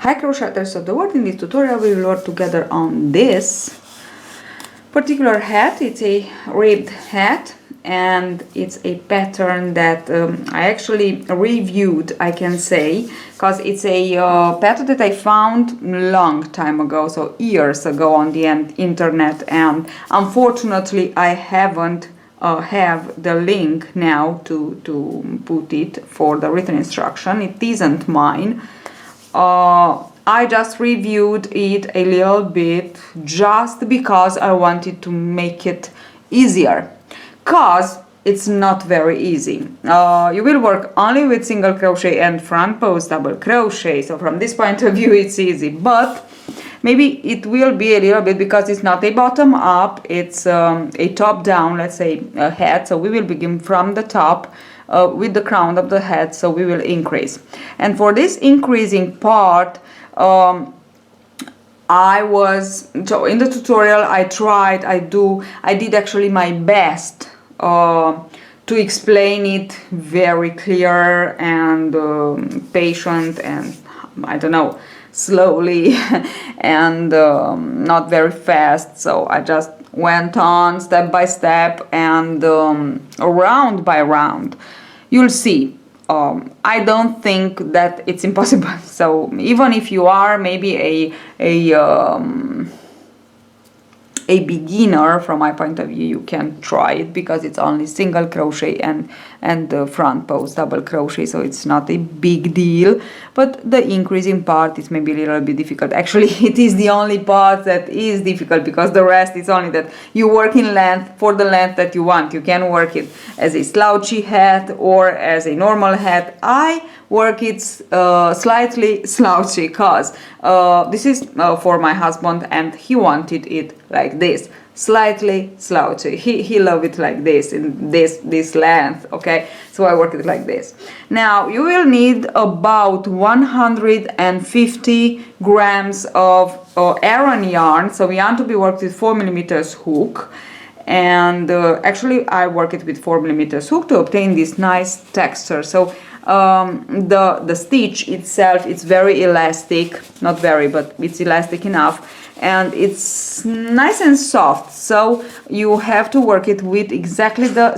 Hi crocheters of the world, in this tutorial we will work together on this particular hat. It's a ribbed hat and it's a pattern that I actually reviewed, I can say, because it's a pattern that I found long time ago, so years ago on the internet, and unfortunately I haven't have the link now to put it for the written instruction. It isn't mine. I just reviewed it a little bit just because I wanted to make it easier, because it's not very easy. You will work only with single crochet and front post double crochet, so from this point of view it's easy, but maybe it will be a little bit because it's not a bottom up, it's a top down, let's say, a hat. So we will begin from the top with the crown of the head, so we will increase. And for this increasing part, so in the tutorial I did actually my best to explain it very clear and patient and, I don't know, slowly and not very fast. So I just went on step by step and round by round. You'll see. I don't think that it's impossible. So even if you are maybe a beginner, from my point of view, you can try it because it's only single crochet and front post double crochet, so it's not a big deal. But the increasing part is maybe a little bit difficult. Actually, it is the only part that is difficult, because the rest is only that you work in length for the length that you want. You can work it as a slouchy hat or as a normal hat. I work it slightly slouchy because this is for my husband and he wanted it like this, slightly slouchy. He loved it like this, in this length. Okay, so I work it like this. Now you will need about 150 grams of Aran yarn. So we want to be worked with 4mm hook, and actually I work it with 4mm hook to obtain this nice texture. So the stitch itself, it's very elastic, not very, but it's elastic enough, and it's nice and soft. So you have to work it with exactly the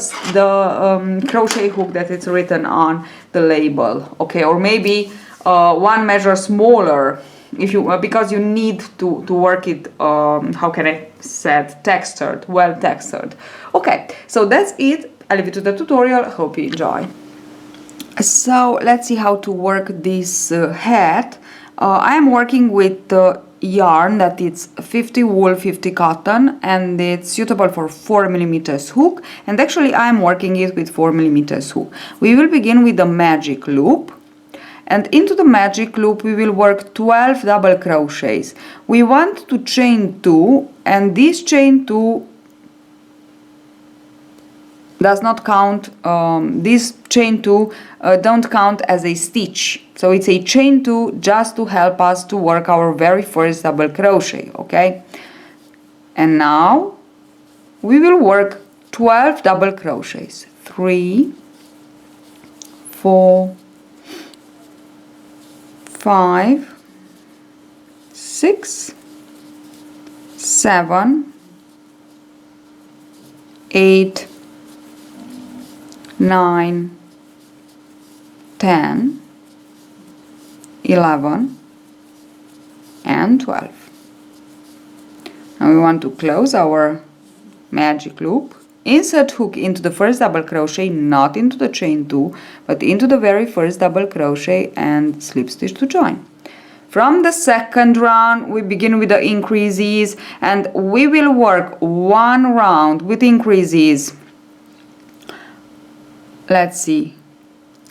crochet hook that it's written on the label, okay, or maybe one measure smaller if you because you need to work it how can I say, textured, well textured. Okay, so that's it. I leave it to the tutorial. Hope you enjoy. So let's see how to work this hat. I am working with the yarn that it's 50 wool 50 cotton, and it's suitable for 4mm hook, and actually I am working it with 4mm hook. We will begin with the magic loop, and into the magic loop we will work 12 double crochets. We want to chain 2, and this chain 2 does not count, this chain 2 don't count as a stitch, so it's a chain 2 just to help us to work our very first double crochet. Okay, and now we will work 12 double crochets. 3, 4, 5, 6, 7, 8, 9, 10, 11, and 12. Now we want to close our magic loop, insert hook into the first double crochet, not into the chain 2, but into the very first double crochet, and slip stitch to join. From the second round we begin with the increases, and we will work one round with increases. Let's see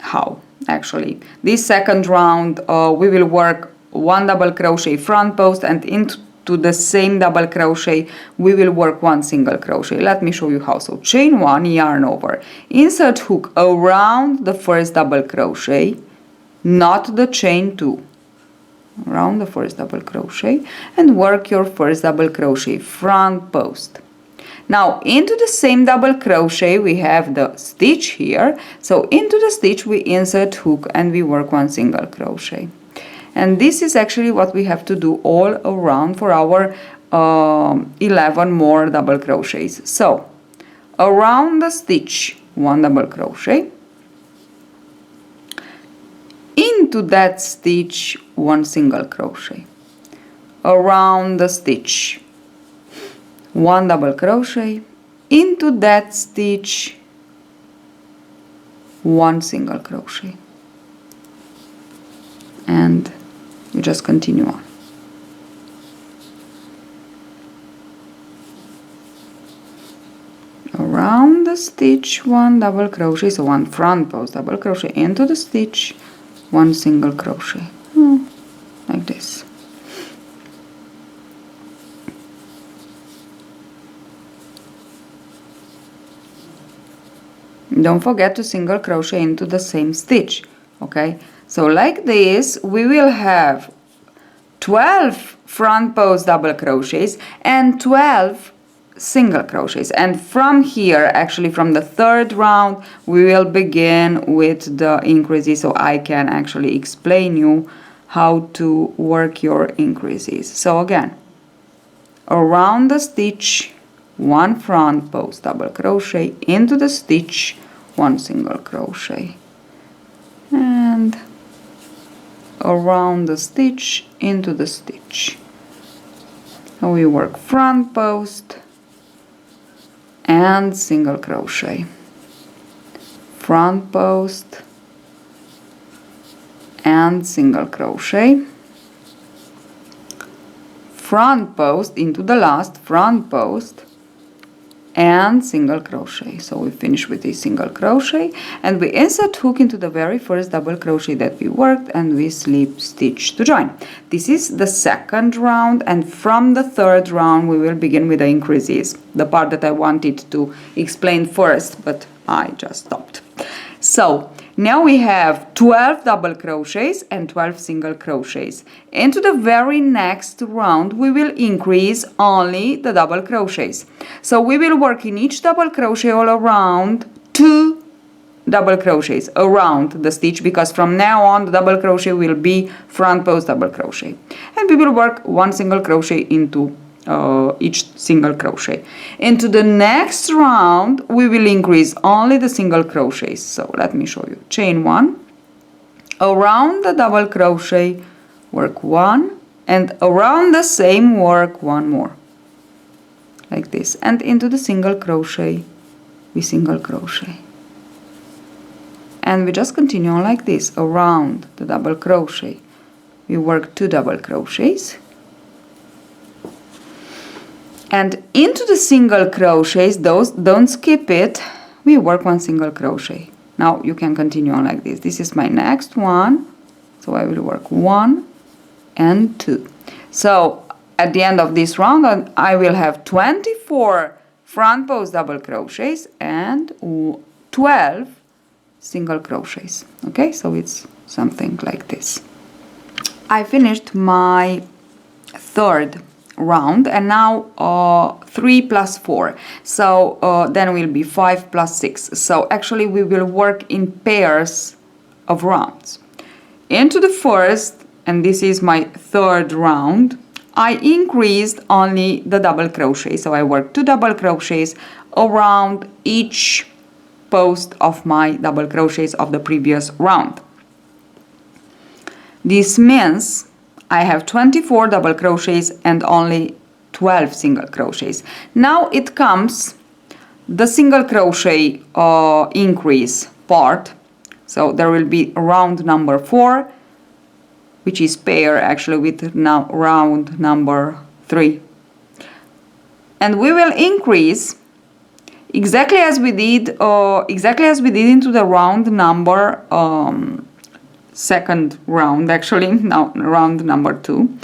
how. Actually, this second round we will work one double crochet front post, and into the same double crochet we will work one single crochet. Let me show you how. So chain 1, yarn over, insert hook around the first double crochet, not the chain 2, around the first double crochet, and work your first double crochet front post. Now into the same double crochet we have the stitch here, so into the stitch we insert hook and we work one single crochet. And this is actually what we have to do all around for our 11 more double crochets. So around the stitch 1 double crochet, into that stitch 1 single crochet, around the stitch 1 double crochet, into that stitch 1 single crochet, and we just continue on. Around the stitch 1 double crochet, so 1 front post double crochet, into the stitch 1 single crochet, like this. Don't forget to single crochet into the same stitch, okay? So like this, we will have 12 front post double crochets and 12 single crochets. And from here, actually from the third round, we will begin with the increases, so I can actually explain you how to work your increases. So again, around the stitch 1 front post double crochet, into the stitch 1 single crochet, and around the stitch, into the stitch. So we work front post and single crochet, front post and single crochet, front post into the last front post and single crochet. So we finish with a single crochet and we insert hook into the very first double crochet that we worked, and we slip stitch to join. This is the second round, and from the third round we will begin with the increases, the part that I wanted to explain first, but I just stopped. So now we have 12 double crochets and 12 single crochets. Into the very next round we will increase only the double crochets. So we will work in each double crochet all around 2 double crochets around the stitch, because from now on the double crochet will be front post double crochet, and we will work 1 single crochet into each single crochet. Into the next round we will increase only the single crochets. So let me show you. Chain 1, around the double crochet work 1, and around the same work 1 more, like this, and into the single crochet we single crochet, and we just continue on like this. Around the double crochet we work 2 double crochets, and into the single crochets, those don't skip it, we work 1 single crochet. Now you can continue on like this. This is my next one, so I will work 1 and 2. So at the end of this round I will have 24 front post double crochets and 12 single crochets. Okay, so it's something like this. I finished my third round, and now 3 plus 4, so then will be 5 plus 6. So actually we will work in pairs of rounds. Into the first, and this is my third round, I increased only the double crochet, so I worked 2 double crochets around each post of my double crochets of the previous round. This means I have 24 double crochets and only 12 single crochets. Now it comes the single crochet increase part. So there will be round number 4, which is pair actually with now round number 3. And we will increase exactly as we did into the round number second round, actually now round number 2.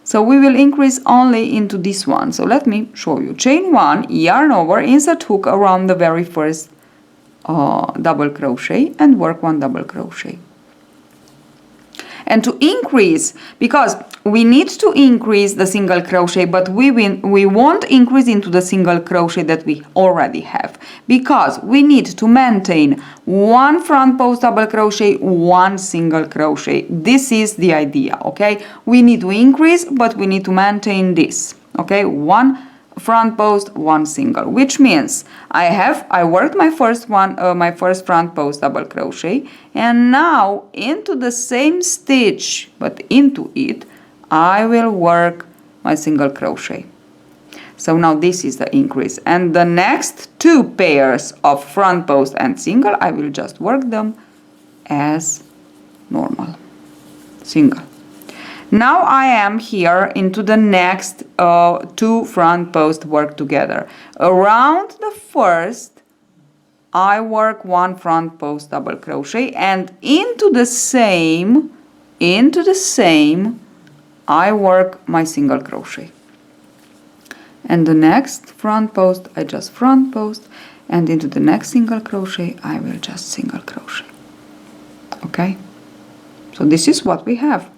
So we will increase only into this one. So let me show you. Chain 1, yarn over, insert hook around the very first double crochet and work 1 double crochet. And to increase, because we need to increase the single crochet, but we won't increase into the single crochet that we already have, because we need to maintain one front post double crochet, one single crochet. This is the idea, okay? We need to increase, but we need to maintain this, okay? One front post, one single, which means I worked my first front post double crochet, and now into the same stitch, but into it I will work my single crochet. So now this is the increase, and the next two pairs of front post and single, I will just work them as normal, single. Now I am here into the next two front post work together. Around the first, I work one front post double crochet, and into the same, I work my single crochet. And the next front post, I just front post, and into the next single crochet, I will just single crochet. Okay? So this is what we have.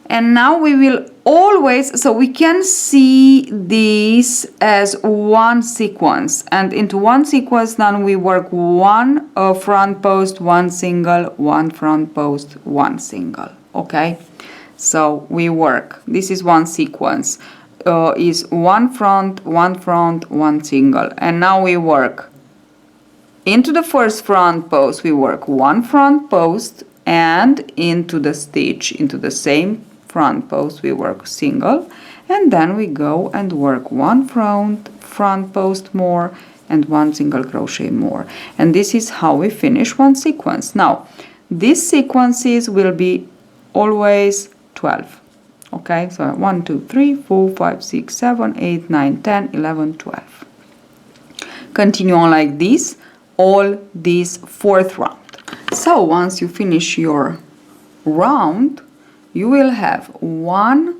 And now we will always, so we can see this as one sequence, and into one sequence then we work one front post, one single, one front post, one single. Okay, so we work, this is one sequence, is one front, one single, and now we work into the first front post, we work one front post, and into the stitch, into the same front post, we work single, and then we go and work one front post more and one single crochet more, and this is how we finish one sequence. Now these sequences will be always 12. Okay, so 1 2 3 4 5 6 7 8 9 10 11 12. Continue on like this all this fourth round. So once you finish your round, you will have one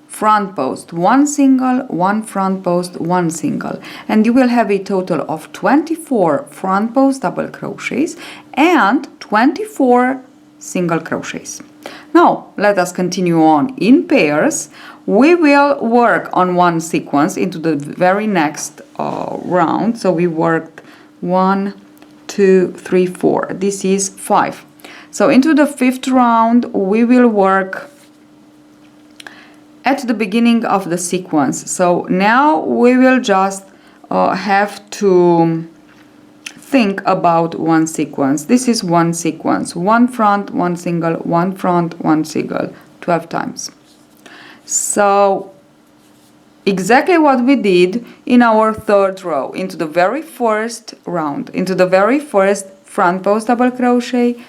front post, one single, one front post, one single, and you will have a total of 24 front post double crochets and 24 single crochets. Now let us continue on in pairs. We will work on one sequence into the very next round. So we worked 1 2 3 4, this is 5. So into the fifth round we will work at the beginning of the sequence. So now we will just have to think about one sequence. This is one sequence, one front, one single, one front, one single, 12 times. So exactly what we did in our third row, into the very first round, into the very first front post double crochet,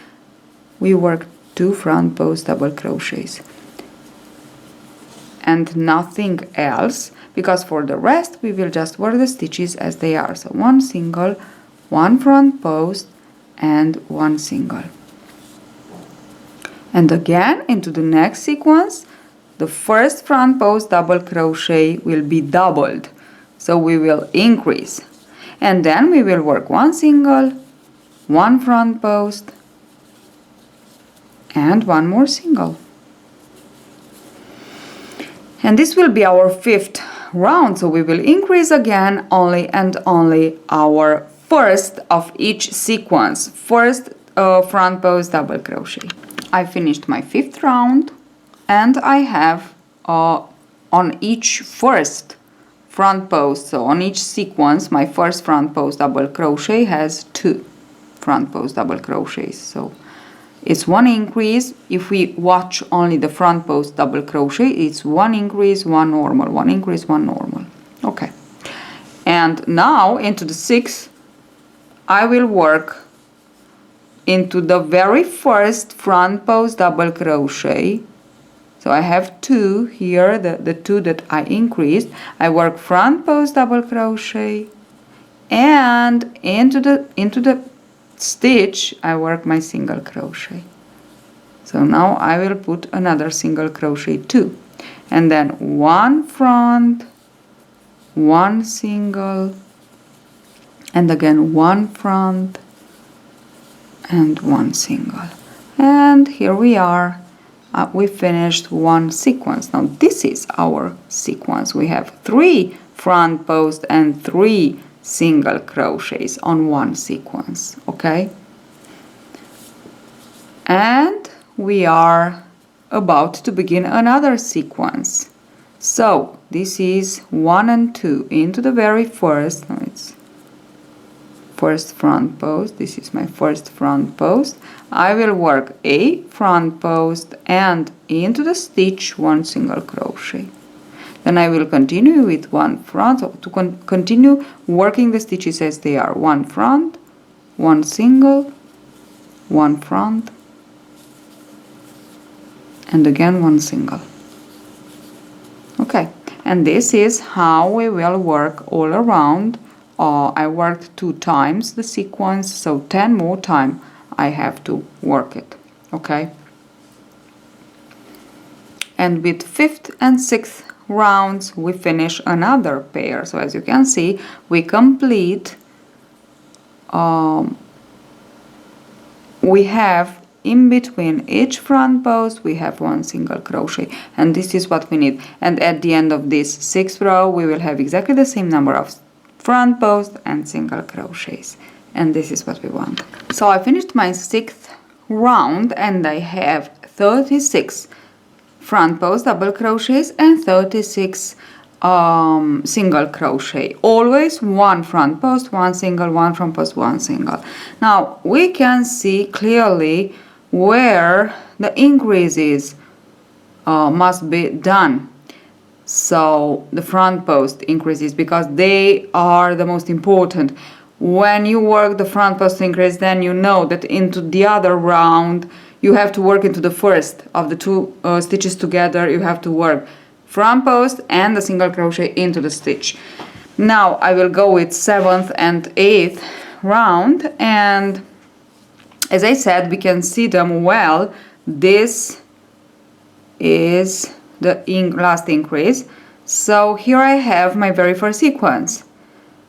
we work 2 front post double crochets and nothing else, because for the rest we will just work the stitches as they are. So one single, one front post and one single, and again into the next sequence the first front post double crochet will be doubled, so we will increase, and then we will work one single, one front post and one more single, and this will be our fifth round. So we will increase again only and only our first of each sequence, first front post double crochet. I finished my fifth round, and I have on each first front post, so on each sequence, my first front post double crochet has 2 front post double crochets. So it's one increase. If we watch only the front post double crochet, it's one increase, one normal, one increase, one normal. Okay, and now into the sixth I will work into the very first front post double crochet. So I have 2 here, the 2 that I increased. I work front post double crochet, and into the stitch I work my single crochet. So now I will put another single crochet 2, and then one front, one single, and again one front and one single. And here we are. We finished one sequence. Now this is our sequence. We have 3 front posts and 3 single crochets on one sequence, okay? And we are about to begin another sequence. So this is 1 and 2 into the very first, no, it's first front post. This is my first front post. I will work a front post and into the stitch 1 single crochet. Then I will continue with 1 front, so to continue working the stitches as they are. 1 front, 1 single, 1 front, and again 1 single. Okay, and this is how we will work all around. I worked 2 times the sequence, so 10 more times I have to work it, okay? And with 5th and 6th rounds we finish another pair. So as you can see, we complete, we have in between each front post we have 1 single crochet, and this is what we need. And at the end of this 6th row we will have exactly the same number of front post and single crochets, and this is what we want. So I finished my 6th round and I have 36 front post double crochets and 36 single crochet. Always 1 front post, 1 single, 1 front post, 1 single. Now we can see clearly where the increases must be done. So the front post increases, because they are the most important. When you work the front post increase, then you know that into the other round you have to work into the first of the 2 stitches together. You have to work front post and the single crochet into the stitch. Now I will go with 7th and 8th round, and as I said, we can see them well. This is the last increase. So here I have my very first sequence: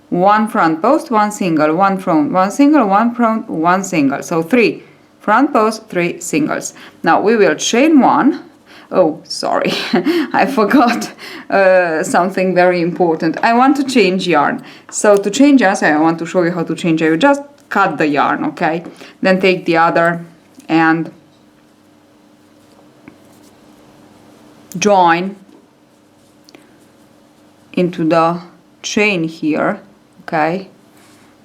1 front post, 1 single, 1 front, 1 single, 1 front, 1 single. So 3 front post, 3 singles. Now we will chain 1. Oh, sorry, I forgot something very important. I want to change yarn. So to change yarn, I want to show you how to change. I will just cut the yarn, okay? Then take the other and join into the chain here, okay?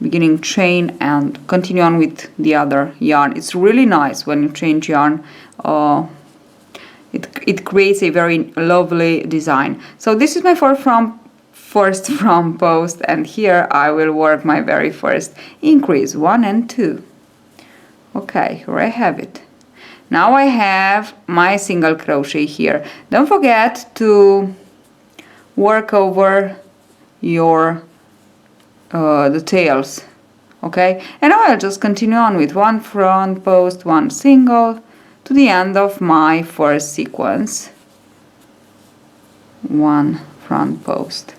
Beginning chain and continue on with the other yarn. It's really nice when you change yarn. It creates a very lovely design. So this is my first front post, and here I will work my very first increase, 1 and 2. Okay, here I have it. Now I have my single crochet here. Don't forget to work over your the tails, okay? And now I'll just continue on with 1 front post, 1 single to the end of my first sequence. 1 front post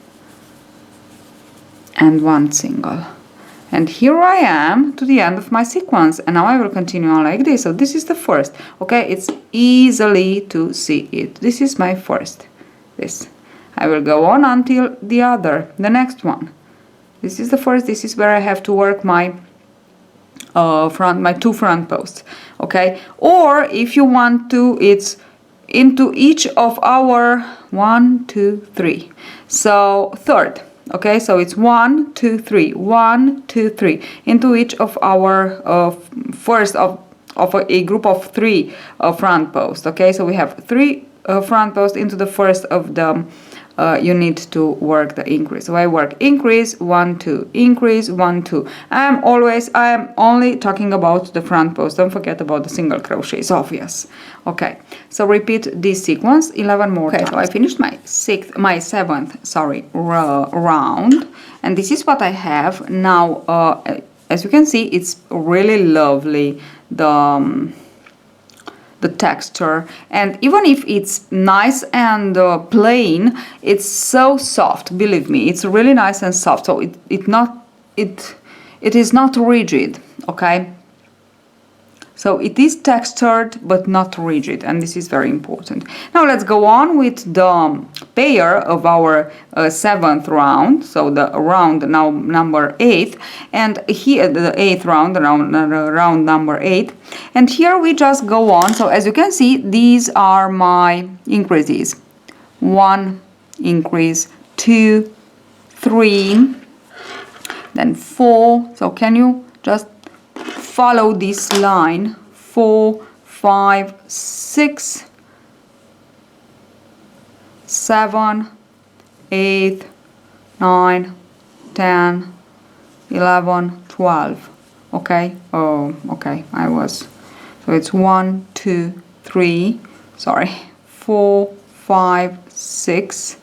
and 1 single. And here I am to the end of my sequence, and now I will continue on like this. So this is the first, okay? It's easily to see it. This is my first. This. I will go on until the next one. This is the first. This is where I have to work my my 2 front posts, okay? Or if you want to, it's into each of our 1, 2, 3. So third. Okay, so it's 1, 2, 3, 1, 2, 3 into each of our first of a group of 3 front posts. Okay, so we have 3 front posts into the first of them. You need to work the increase. So I work increase 1, 2, increase 1, 2. I am only talking about the front post. Don't forget about the single crochet. It's obvious. Okay, so repeat this sequence 11 more times. So I finished my 7th round, and this is what I have now. As you can see, it's really lovely, the texture, and even if it's nice and plain, it's so soft. Believe me, it's really nice and soft. So it is not rigid. Okay, So it is textured but not rigid, and this is very important. Now let's go on with the pair of our 7th round, so the round now number 8, and here the 8th round, round number 8, and here we just go on. So as you can see, these are my increases. 1 increase, 2, 3, then 4. So can you just follow this line? 4, 5, 6, 7, 8, 9, 10, 11, 12. Okay. Oh, okay. So it's 1, 2, 3. Sorry. 4, 5, 6,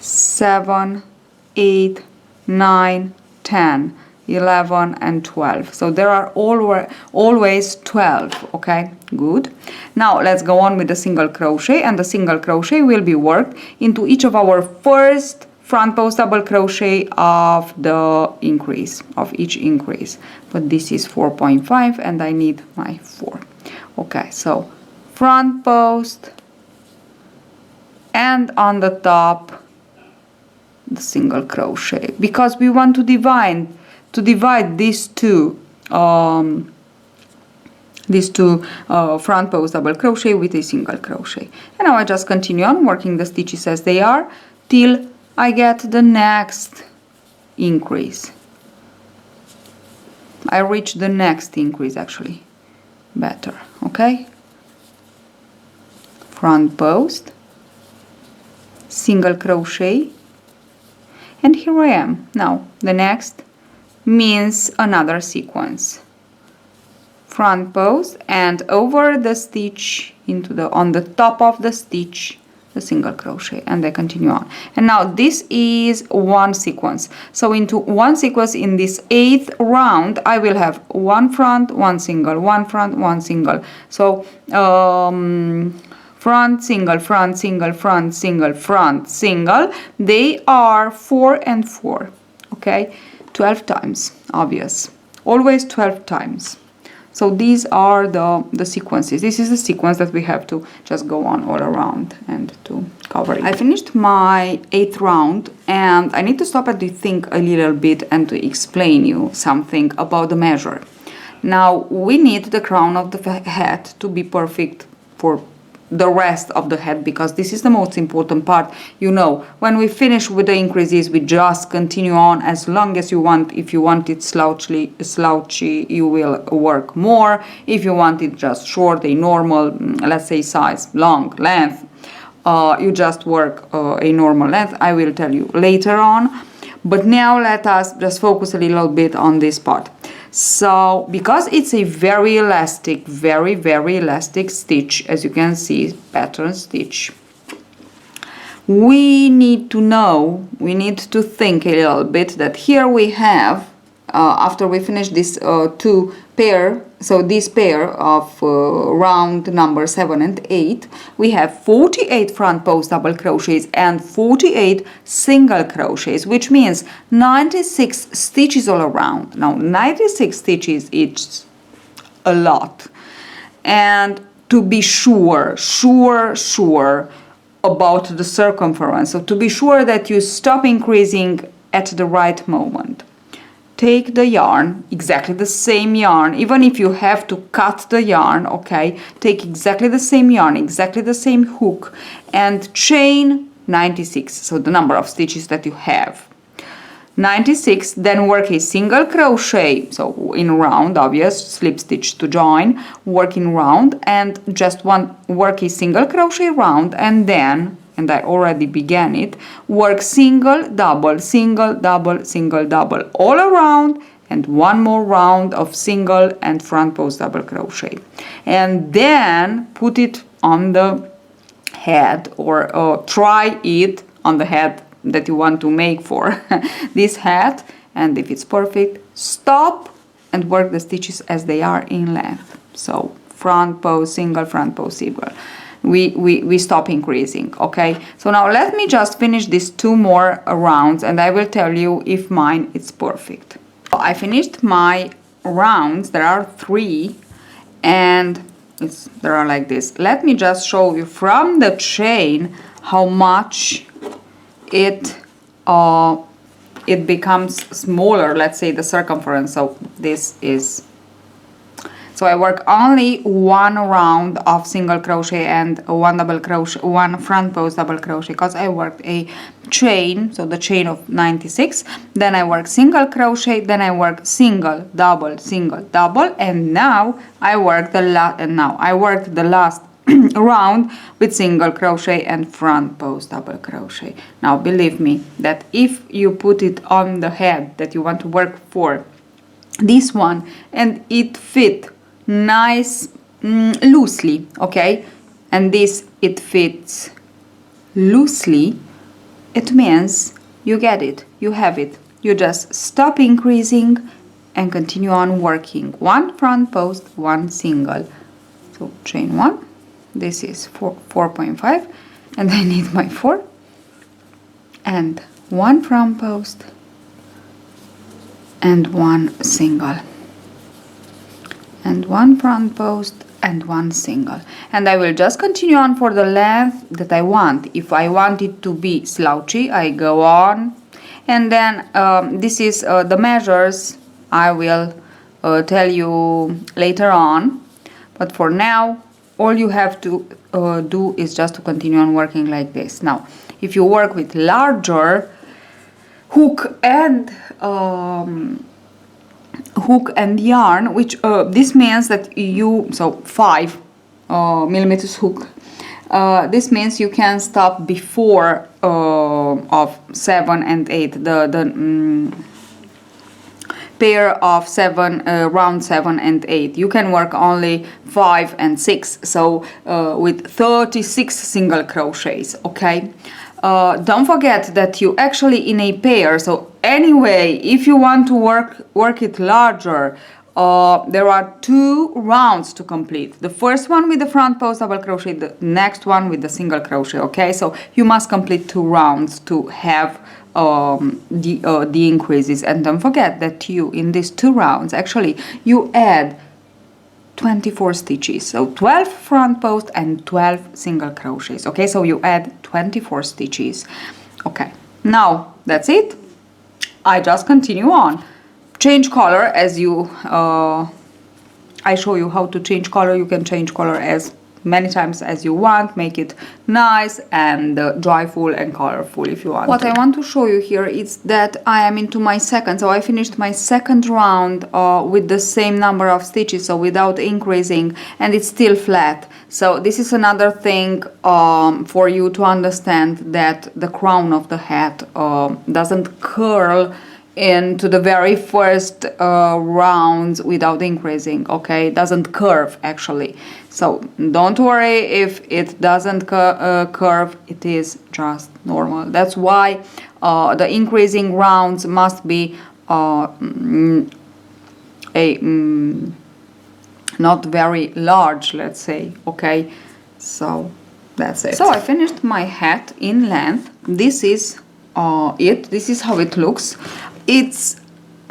7, 8, 9, 10, 11, and 12. So there are always 12. Okay, good. Now let's go on with the single crochet, and the single crochet will be worked into each of our first front post double crochet of the increase, of each increase. But this is 4.5 and I need my 4. Okay, so front post, and on the top the single crochet, because we want to divide these two front post double crochet with a single crochet. And now I just continue on working the stitches as they are till I get the next increase. I reach the next increase, actually better. Okay, front post, single crochet, and here I am. Now the next means another sequence. Front post, and over the stitch into the on the top of the stitch the single crochet, and I continue on. And now this is one sequence. So into one sequence in this 8th round I will have one front, one single, one front, one single. So front, single, front, single, front, single, front, single. They are 4 and 4. Okay, 12 times, obvious. Always 12 times. So these are the sequences. This is the sequence that we have to just go on all around and to cover it. I finished my 8th round, and I need to stop and to think a little bit and to explain you something about the measure. Now we need the crown of the head to be perfect for the rest of the head, because this is the most important part. You know, when we finish with the increases, we just continue on as long as you want. If you want it slouchy, you will work more. If you want it just short, a normal, let's say size, long, length, you just work a normal length. I will tell you later on. But now let us just focus a little bit on this part. So because it's a very elastic, very elastic stitch, as you can see, pattern stitch, we need to think a little bit that here we have, after we finish this two pair, so this pair of round number 7 and 8, we have 48 front post double crochets and 48 single crochets, which means 96 stitches all around. Now 96 stitches is a lot, and to be sure about the circumference, so to be sure that you stop increasing at the right moment, take the yarn, exactly the same yarn, even if you have to cut the yarn, okay, take exactly the same yarn, exactly the same hook, and chain 96, so the number of stitches that you have. 96, then work a single crochet, so in round, obvious, slip stitch to join, work in round, and just work a single crochet round, and then, and I already began it, work single, double, single, double, single, double all around, and one more round of single and front post double crochet, and then put it on the head, or try it on the head that you want to make for this hat, and if it's perfect, stop and work the stitches as they are in length. So front post single, front post single. We stop increasing. Okay, so now let me just finish these 2 more rounds, and I will tell you if mine is perfect. I finished my rounds. There are 3, and they are like this. Let me just show you from the chain how much it becomes smaller, let's say the circumference. So this is, so I work only one round of single crochet and one double crochet, one front post double crochet, because I worked a chain, so the chain of 96, then I work single crochet, then I work single double, and now I work the last round with single crochet and front post double crochet. Now believe me that if you put it on the head that you want to work for this one and it fit nice loosely, okay, and this it fits loosely, it means you get it, you have it. You just stop increasing and continue on working. One front post, one single. So chain one, this is 4.5, and I need my 4, and one front post and one single, and one front post and one single, and I will just continue on for the length that I want. If I want it to be slouchy, I go on, and then this is the measures I will tell you later on, but for now all you have to do is just to continue on working like this. Now if you work with larger hook and yarn, which this means that you, so 5 millimeters hook, this means you can stop before of 7 and 8, the pair of 7 round 7 and 8. You can work only 5 and 6, so with 36 single crochets, okay. Don't forget that you actually in a pair, so anyway, if you want to work it larger, there are 2 rounds to complete. The first one with the front post double crochet, the next one with the single crochet, okay. So you must complete 2 rounds to have the increases, and don't forget that you in these 2 rounds actually you add 24 stitches, so 12 front post and 12 single crochets, okay. So you add 24 stitches, okay. Now that's it. I just continue on. Change color as you I show you how to change color. You can change color as many times as you want, make it nice and joyful and colorful if you want. What I want to show you here is that I am into my second, so I finished my second round with the same number of stitches, so without increasing, and it's still flat. So this is another thing for you to understand, that the crown of the hat doesn't curl into the very first rounds without increasing, okay. It doesn't curve actually, so don't worry if it doesn't curve, it is just normal. That's why the increasing rounds must be not very large, let's say, okay. So that's it. So I finished my hat in length. This is this is how it looks. It's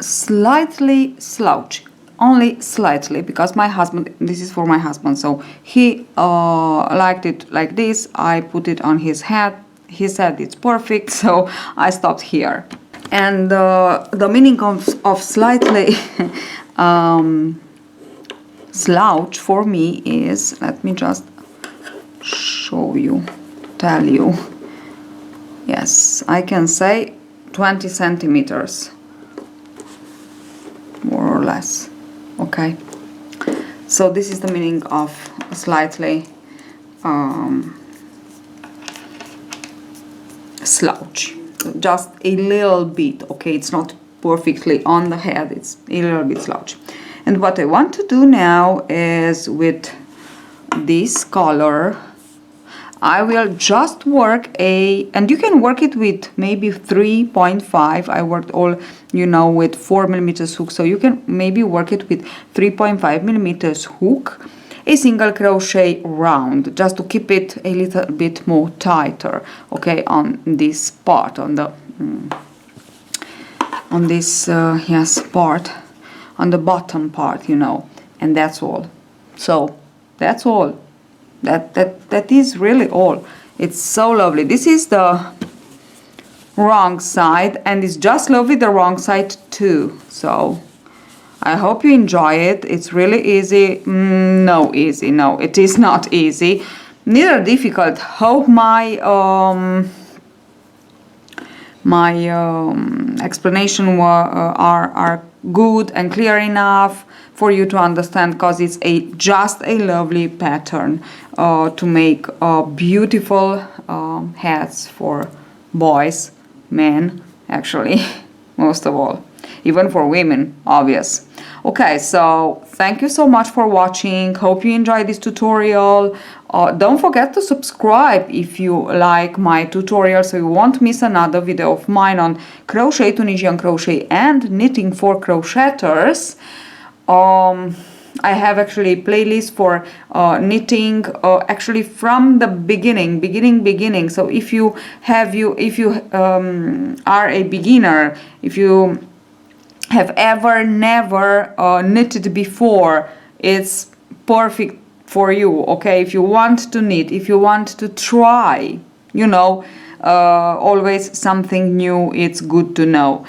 slightly slouchy, only slightly, because my husband, this is for my husband, so he liked it like this. I put it on his head, he said it's perfect, so I stopped here. And the meaning of slightly slouch for me is, let me just show you, tell you, yes, I can say 20 centimeters, more or less, okay. So this is the meaning of slightly slouch, just a little bit, okay. It's not perfectly on the head, it's a little bit slouch. And what I want to do now is, with this color, I will just work and you can work it with maybe 3.5. I worked all, you know, with 4 millimeters hook, so you can maybe work it with 3.5 millimeters hook, a single crochet round, just to keep it a little bit more tighter, okay, on this part, on the on this yes part, on the bottom part, you know, and that's all. So that's all. That is really all. It's so lovely. This is the wrong side, and it's just lovely the wrong side too. So I hope you enjoy it. It's really easy. No, it is not easy. Neither difficult. Hope my explanation are good and clear enough for you to understand, because it's just a lovely pattern to make beautiful hats for boys, men, actually, most of all, even for women, obvious. Okay, so thank you so much for watching. Hope you enjoyed this tutorial. Don't forget to subscribe if you like my tutorial, so you won't miss another video of mine on crochet, Tunisian crochet, and knitting for crocheters. I have actually a playlist for knitting actually from the beginning. So if you are a beginner, if you have never knitted before, it's perfect for you. Okay, if you want to knit, if you want to try, you know, always something new, it's good to know.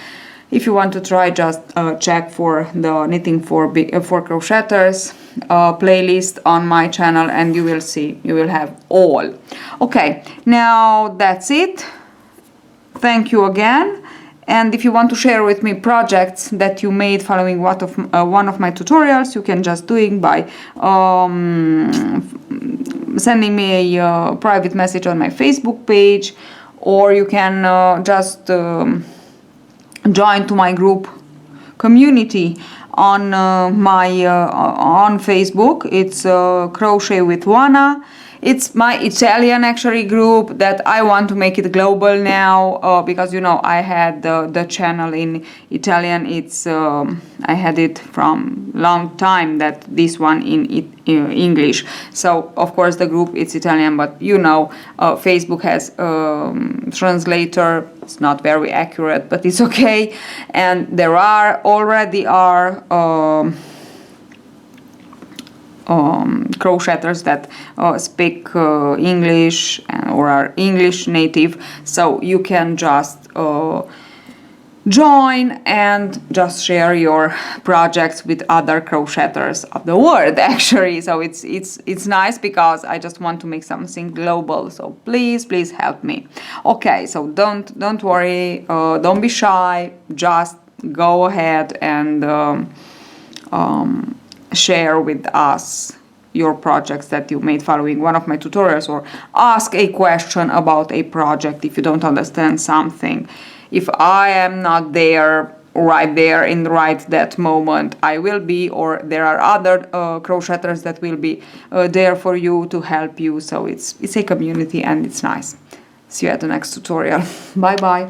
If you want to try, just check for the knitting for crocheters playlist on my channel, and you will see, you will have all. Okay, now that's it. Thank you again. And if you want to share with me projects that you made following one of my tutorials, you can just do it by sending me a private message on my Facebook page, or you can just join to my group community on on Facebook. It's Crochet with Oana. It's my Italian actually group that I want to make it global now, because you know I had the channel in Italian. It's I had it from long time, that this one in English. So of course the group it's Italian, but you know Facebook has translator. It's not very accurate, but it's okay. And there already are crocheters that speak English or are English native, so you can just join and just share your projects with other crocheters of the world actually. So it's nice, because I just want to make something global, so please help me. Okay, so don't worry, don't be shy, just go ahead and share with us your projects that you made following one of my tutorials, or ask a question about a project if you don't understand something. If I am not there right there in that moment, I will be, or there are other crocheters that will be there for you to help you. So it's a community and it's nice. See you at the next tutorial. Bye bye.